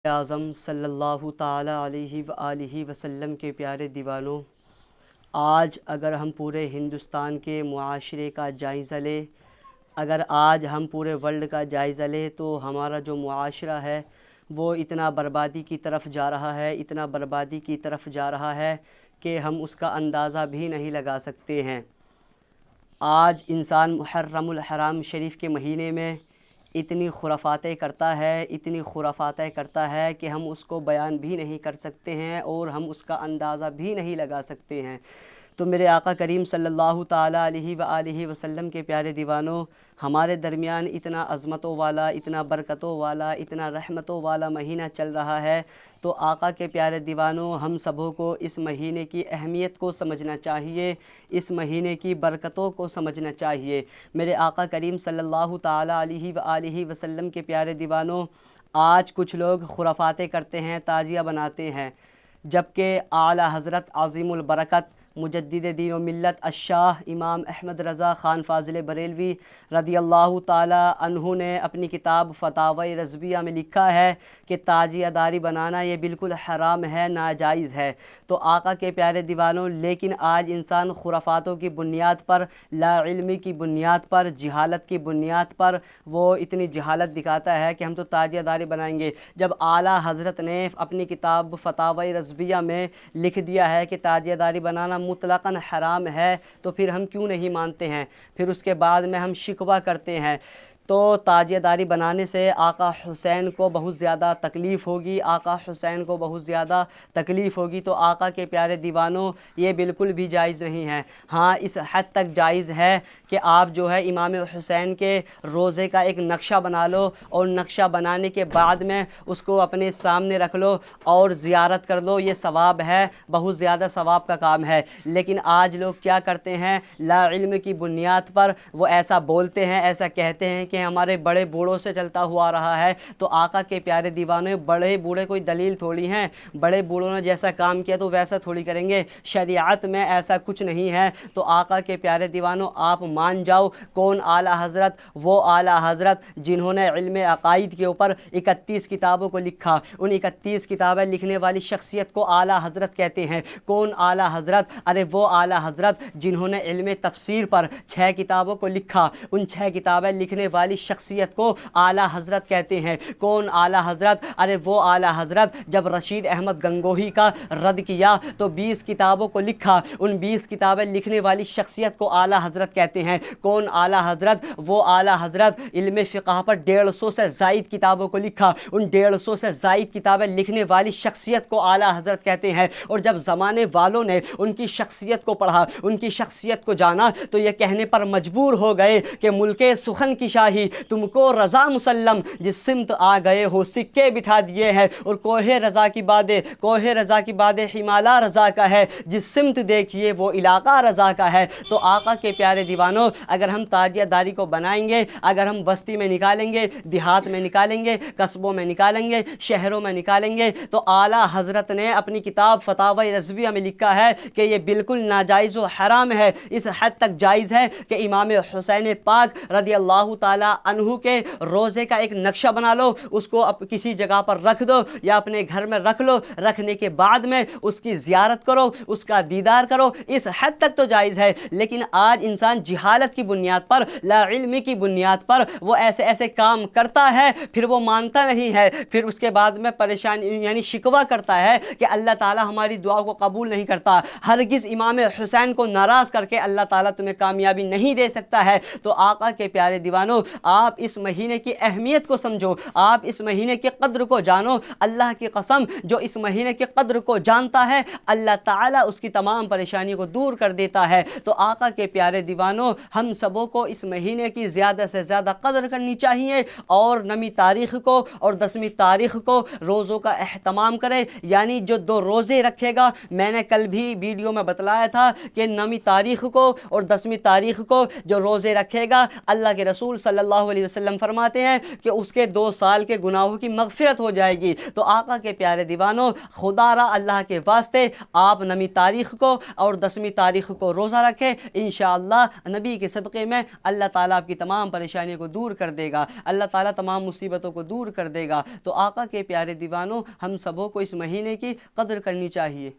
اعظم صلی اللہ تعالی علیہ وآلہ وسلم کے پیارے دیوانوں، آج اگر ہم پورے ہندوستان کے معاشرے کا جائزہ لیں، اگر آج ہم پورے ورلڈ کا جائزہ لیں تو ہمارا جو معاشرہ ہے وہ اتنا بربادی کی طرف جا رہا ہے، اتنا بربادی کی طرف جا رہا ہے کہ ہم اس کا اندازہ بھی نہیں لگا سکتے ہیں۔ آج انسان محرم الحرام شریف کے مہینے میں اتنی خرافاتیں کرتا ہے کہ ہم اس کو بیان بھی نہیں کر سکتے ہیں اور ہم اس کا اندازہ بھی نہیں لگا سکتے ہیں۔ تو میرے آقا کریم صلی اللہ تعالی علیہ وآلہ وسلم کے پیارے دیوانوں، ہمارے درمیان اتنا عظمتوں والا، اتنا برکتوں والا، اتنا رحمتوں والا مہینہ چل رہا ہے، تو آقا کے پیارے دیوانوں، ہم سبوں کو اس مہینے کی اہمیت کو سمجھنا چاہیے، اس مہینے کی برکتوں کو سمجھنا چاہیے۔ میرے آقا کریم صلی اللہ تعالی علیہ وآلہ وسلم کے پیارے دیوانوں، آج کچھ لوگ خرافاتیں کرتے ہیں، تعزیہ بناتے ہیں، جبکہ اعلیٰ حضرت عظیم البرکت مجدد دین و ملت الشاہ امام احمد رضا خان فاضل بریلوی رضی اللہ تعالی عنہ نے اپنی کتاب فتاوی رضویہ میں لکھا ہے کہ تعزیہ داری بنانا یہ بالکل حرام ہے، ناجائز ہے۔ تو آقا کے پیارے دیوانوں، لیکن آج انسان خرافاتوں کی بنیاد پر، لا علمی کی بنیاد پر، جہالت کی بنیاد پر وہ اتنی جہالت دکھاتا ہے کہ ہم تو تعزیہ داری بنائیں گے، جب اعلیٰ حضرت نے اپنی کتاب فتاوی رضویہ میں لکھ دیا ہے کہ تعزیہ داری بنانا مطلقاً حرام ہے، تو پھر ہم کیوں نہیں مانتے ہیں؟ پھر اس کے بعد میں ہم شکوہ کرتے ہیں۔ تو تعزیہ داری بنانے سے آقا حسین کو بہت زیادہ تکلیف ہوگی، آقا حسین کو بہت زیادہ تکلیف ہوگی۔ تو آقا کے پیارے دیوانوں، یہ بالکل بھی جائز نہیں ہے۔ ہاں، اس حد تک جائز ہے کہ آپ جو ہے امام حسین کے روضے کا ایک نقشہ بنا لو، اور نقشہ بنانے کے بعد میں اس کو اپنے سامنے رکھ لو اور زیارت کر لو، یہ ثواب ہے، بہت زیادہ ثواب کا کام ہے۔ لیکن آج لوگ کیا کرتے ہیں؟ لا علم کی بنیاد پر وہ ایسا بولتے ہیں، ایسا کہتے ہیں کہ ہمارے بڑے بوڑھوں سے چلتا ہوا رہا ہے۔ تو آقا کے پیارے دیوانوں، بڑے بوڑھے کوئی دلیل تھوڑی ہیں، بڑے بوڑھوں نے جیسا کام کیا تو ویسا تھوڑی کریں گے، شریعت میں ایسا کچھ نہیں ہے۔ تو آقا کے پیارے دیوانوں، آپ مان جاؤ، کون اعلیٰ حضرت؟ وہ اعلیٰ حضرت جنہوں نے علم عقائد کے اوپر 31 کتابوں کو لکھا، ان 31 کتابیں لکھنے والی شخصیت کو اعلیٰ حضرت کہتے ہیں۔ کون اعلیٰ حضرت؟ ارے وہ اعلیٰ حضرت جنہوں نے علم تفسیر پر 6 کتابوں کو لکھا، ان 6 کتابیں لکھنے والی شخصیت کو اعلیٰ حضرت کہتے ہیں۔ کون اعلیٰ حضرت؟ ارے وہ اعلیٰ حضرت جب رشید احمد گنگوہی کا رد کیا تو 20 کتابوں کو لکھا، ان 20 کتابیں لکھنے والی شخصیت کو اعلیٰ حضرت کہتے ہیں۔ کون اعلیٰ حضرت؟ وہ اعلیٰ حضرت علم فقہ پر 150 سے زائد کتابوں کو لکھا، ان 150 سے زائد کتابیں لکھنے والی شخصیت کو اعلیٰ حضرت کہتے ہیں۔ اور جب زمانے والوں نے ان کی شخصیت کو پڑھا، ان کی شخصیت کو جانا، تو یہ کہنے پر مجبور ہو گئے کہ ملک سخن کی شاہی تم کو رضا مسلم، جس سمت آ گئے ہو سکے بٹھا دیے ہیں، اور کوہ رضا کی باد ہمالا رضا کا ہے، جس سمت دیکھیے وہ علاقہ رضا کا ہے۔ تو آقا کے پیارے دیوانوں، اگر ہم تعزیہ داری کو بنائیں گے، اگر ہم بستی میں نکالیں گے، دیہات میں نکالیں گے، قصبوں میں نکالیں گے، شہروں میں نکالیں گے، تو اعلیٰ حضرت نے اپنی کتاب فتاوی رضویہ میں لکھا ہے کہ یہ بالکل ناجائز و حرام ہے۔ اس حد تک جائز ہے کہ امام حسین پاک رضی اللہ تعالی عنہ کے روزے کا ایک نقشہ بنا لو، اس کو کسی جگہ پر رکھ دو یا اپنے گھر میں رکھ لو، رکھنے کے بعد میں اس کی زیارت کرو، اس کا دیدار کرو، اس حد تک تو جائز ہے۔ لیکن آج انسان جہالت کی بنیاد پر، لا علمی کی بنیاد پر وہ ایسے کام کرتا ہے، پھر وہ مانتا نہیں ہے، پھر اس کے بعد میں پریشانی یعنی شکوہ کرتا ہے کہ اللہ تعالی ہماری دعا کو قبول نہیں کرتا۔ ہرگز امام حسین کو ناراض کر کے اللہ تعالی تمہیں کامیابی نہیں دے سکتا ہے۔ تو آقا کے پیارے دیوانوں، آپ اس مہینے کی اہمیت کو سمجھو، آپ اس مہینے کی قدر کو جانو۔ اللہ کی قسم، جو اس مہینے کی قدر کو جانتا ہے، اللہ تعالیٰ اس کی تمام پریشانیوں کو دور کر دیتا ہے۔ تو آقا کے پیارے دیوانوں، ہم سبوں کو اس مہینے کی زیادہ سے زیادہ قدر کرنی چاہیے، اور 9 تاریخ کو اور 10 تاریخ کو روزوں کا اہتمام کرے، یعنی جو 2 روزے رکھے گا، میں نے کل بھی ویڈیو میں بتلایا تھا کہ 9 تاریخ کو اور 10 تاریخ کو جو روزے رکھے گا، اللہ کے رسول صلی صلی اللہ علیہ وسلم فرماتے ہیں کہ اس کے 2 سال کے گناہوں کی مغفرت ہو جائے گی۔ تو آقا کے پیارے دیوانوں، خدا را اللہ کے واسطے آپ 9 تاریخ کو اور 10ویں تاریخ کو روزہ رکھیں، انشاءاللہ نبی کے صدقے میں اللہ تعالیٰ آپ کی تمام پریشانیوں کو دور کر دے گا، اللہ تعالیٰ تمام مصیبتوں کو دور کر دے گا۔ تو آقا کے پیارے دیوانوں، ہم سبوں کو اس مہینے کی قدر کرنی چاہیے۔